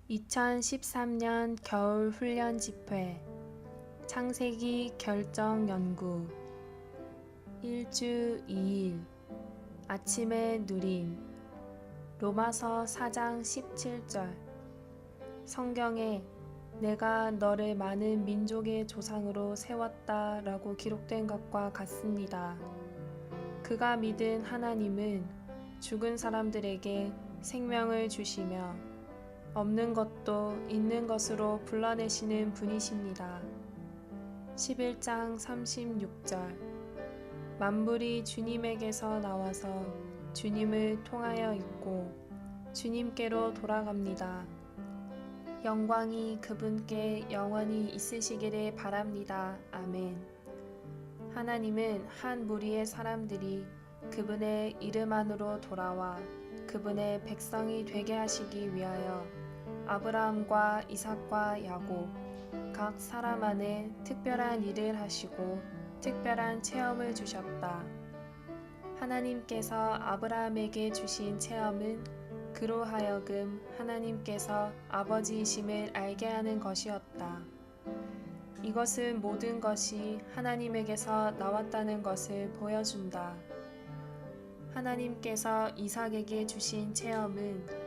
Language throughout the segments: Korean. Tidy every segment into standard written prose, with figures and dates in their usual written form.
2013년 겨울 훈련 집회 창세기 결정 연구 1주 2일 아침의 누림 로마서 4장 17절 성경에 내가 너를 많은 민족의 조상으로 세웠다 라고 기록된 것과 같습니다. 그가 믿은 하나님은 죽은 사람들에게 생명을 주시며 없는 것도 있는 것으로 불러내시는 분이십니다. 11장 36절 만물이 주님에게서 나와서 주님을 통하여 있고 주님께로 돌아갑니다. 영광이 그분께 영원히 있으시기를 바랍니다. 아멘. 하나님은 한 무리의 사람들이 그분의 이름 안으로 돌아와 그분의 백성이 되게 하시기 위하여 아브라함과 이삭과 야곱 각 사람 안에 특별한 일을 하시고 특별한 체험을 주셨다. 하나님께서 아브라함에게 주신 체험은 그로 하여금 하나님께서 아버지이심을 알게 하는 것이었다. 이것은 모든 것이 하나님에게서 나왔다는 것을 보여준다. 하나님께서 이삭에게 주신 체험은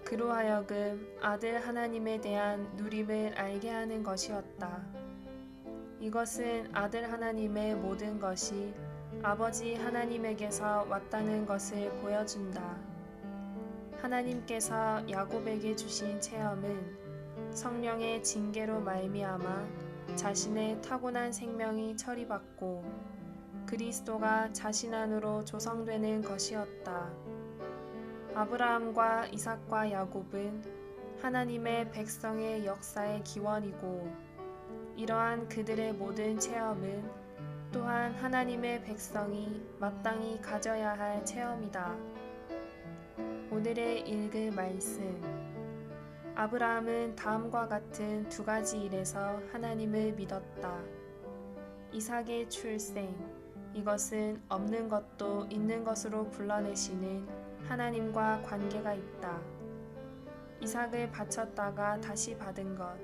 그로 하여금 아들 하나님에 대한 누림을 알게 하는 것이었다. 이것은 아들 하나님의 모든 것이 아버지 하나님에게서 왔다는 것을 보여준다. 하나님께서 야곱에게 주신 체험은 성령의 징계로 말미암아 자신의 타고난 생명이 처리받고 그리스도가 자신 안으로 조성되는 것이었다. 아브라함과 이삭과 야곱은 하나님의 백성의 역사의 기원이고 이러한 그들의 모든 체험은 또한 하나님의 백성이 마땅히 가져야 할 체험이다. 오늘의 읽을 말씀 아브라함은 다음과 같은 두 가지 일에서 하나님을 믿었다. 이삭의 출생 이것은 없는 것도 있는 것으로 불러내시는 하나님과 관계가 있다. 이삭을 바쳤다가 다시 받은 것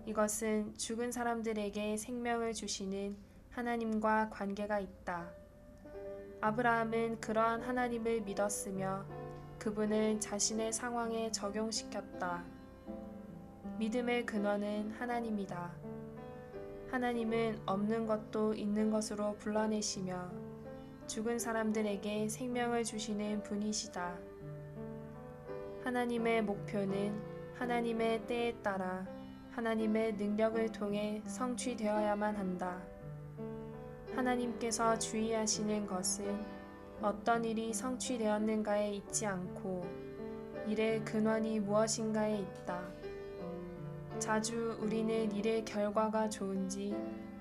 이것은 죽은 사람들에게 생명을 주시는 하나님과 관계가 있다. 아브라함은 그러한 하나님을 믿었으며 그분을 자신의 상황에 적용시켰다. 믿음의 근원은 하나님이다. 하나님은 없는 것도 있는 것으로 불러내시며 죽은 사람들에게 생명을 주시는 분이시다. 하나님의 목표는 하나님의 때에 따라 하나님의 능력을 통해 성취되어야만 한다. 하나님께서 주의하시는 것은 어떤 일이 성취되었는가에 있지 않고 일의 근원이 무엇인가에 있다. 자주 우리는 일의 결과가 좋은지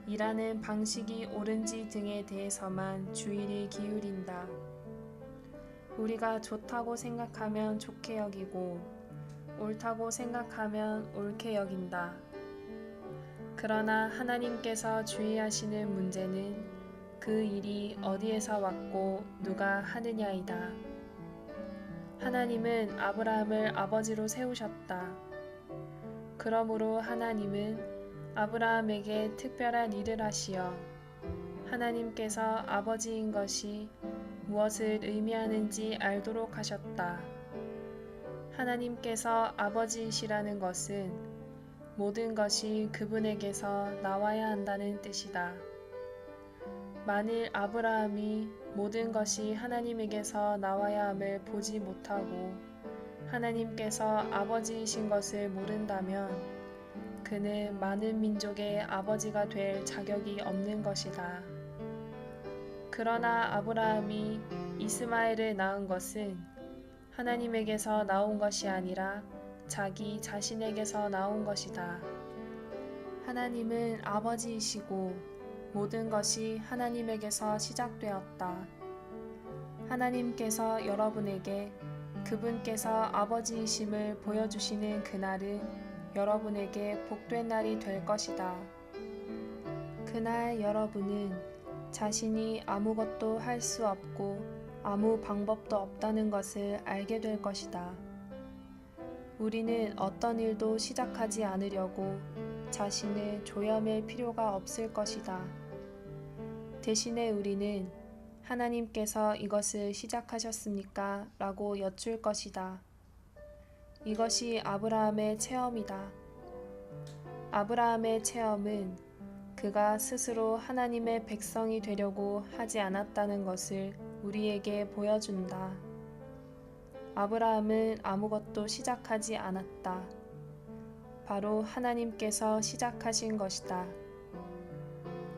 일하는 방식이 옳은지 등에 대해서만 주의를 기울인다. 우리가 좋다고 생각하면 좋게 여기고 옳다고 생각하면 옳게 여긴다. 그러나 하나님께서 주의하시는 문제는 그 일이 어디에서 왔고 누가 하느냐이다. 하나님은 아브라함을 아버지로 세우셨다. 그러므로 하나님은 아브라함에게 특별한 일을 하시어 하나님께서 아버지인 것이 무엇을 의미하는지 알도록 하셨다. 하나님께서 아버지이시라는 것은 모든 것이 그분에게서 나와야 한다는 뜻이다. 만일 아브라함이 모든 것이 하나님에게서 나와야 함을 보지 못하고 하나님께서 아버지이신 것을 모른다면 그는 많은 민족의 아버지가 될 자격이 없는 것이다. 그러나 아브라함이 이스마엘을 낳은 것은 하나님에게서 나온 것이 아니라 자기 자신에게서 나온 것이다. 하나님은 아버지이시고 모든 것이 하나님에게서 시작되었다. 하나님께서 여러분에게 그분께서 아버지이심을 보여주시는 그날은 여러분에게 복된 날이 될 것이다. 그날 여러분은 자신이 아무것도 할 수 없고 아무 방법도 없다는 것을 알게 될 것이다. 우리는 어떤 일도 시작하지 않으려고 자신을 조여맬 필요가 없을 것이다. 대신에 우리는 하나님께서 이것을 시작하셨습니까? 라고 여쭐 것이다. 이것이 아브라함의 체험이다. 아브라함의 체험은 그가 스스로 하나님의 백성이 되려고 하지 않았다는 것을 우리에게 보여준다. 아브라함은 아무것도 시작하지 않았다. 바로 하나님께서 시작하신 것이다.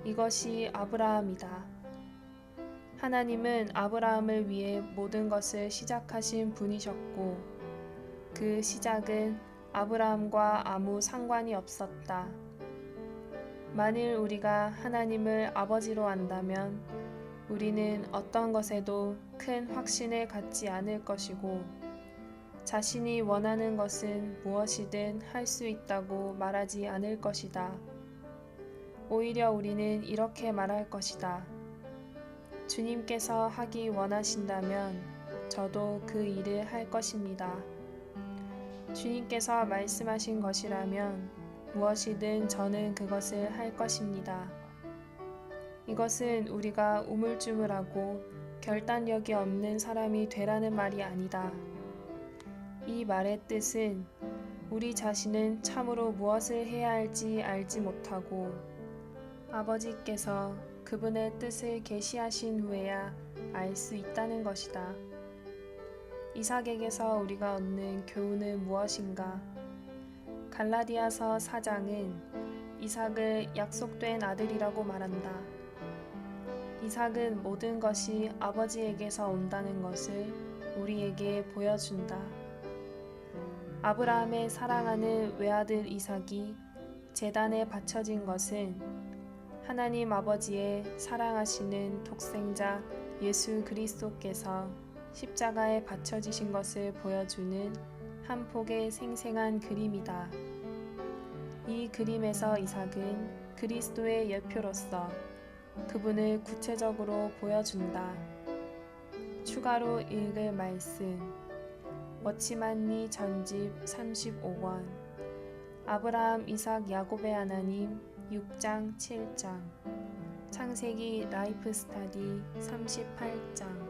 이것이 아브라함이다. 하나님은 아브라함을 위해 모든 것을 시작하신 분이셨고, 그 시작은 아브라함과 아무 상관이 없었다. 만일 우리가 하나님을 아버지로 안다면 우리는 어떤 것에도 큰 확신을 갖지 않을 것이고, 자신이 원하는 것은 무엇이든 할 수 있다고 말하지 않을 것이다. 오히려 우리는 이렇게 말할 것이다. 주님께서 하기 원하신다면 저도 그 일을 할 것입니다. 주님께서 말씀하신 것이라면 무엇이든 저는 그것을 할 것입니다. 이것은 우리가 우물쭈물하고 결단력이 없는 사람이 되라는 말이 아니다. 이 말의 뜻은 우리 자신은 참으로 무엇을 해야 할지 알지 못하고 아버지께서 그분의 뜻을 계시하신 후에야 알 수 있다는 것이다. 이삭에게서 우리가 얻는 교훈은 무엇인가? 갈라디아서 4장은 이삭을 약속된 아들이라고 말한다. 이삭은 모든 것이 아버지에게서 온다는 것을 우리에게 보여준다. 아브라함의 사랑하는 외아들 이삭이 제단에 바쳐진 것은 하나님 아버지의 사랑하시는 독생자 예수 그리스도께서 십자가에 바쳐지신 것을 보여주는 한 폭의 생생한 그림이다. 이 그림에서 이삭은 그리스도의 예표로서 그분을 구체적으로 보여준다. 추가로 읽을 말씀 워치만니 전집 35권 아브라함 이삭 야곱의 하나님 6장 7장 창세기 라이프 스타디 38장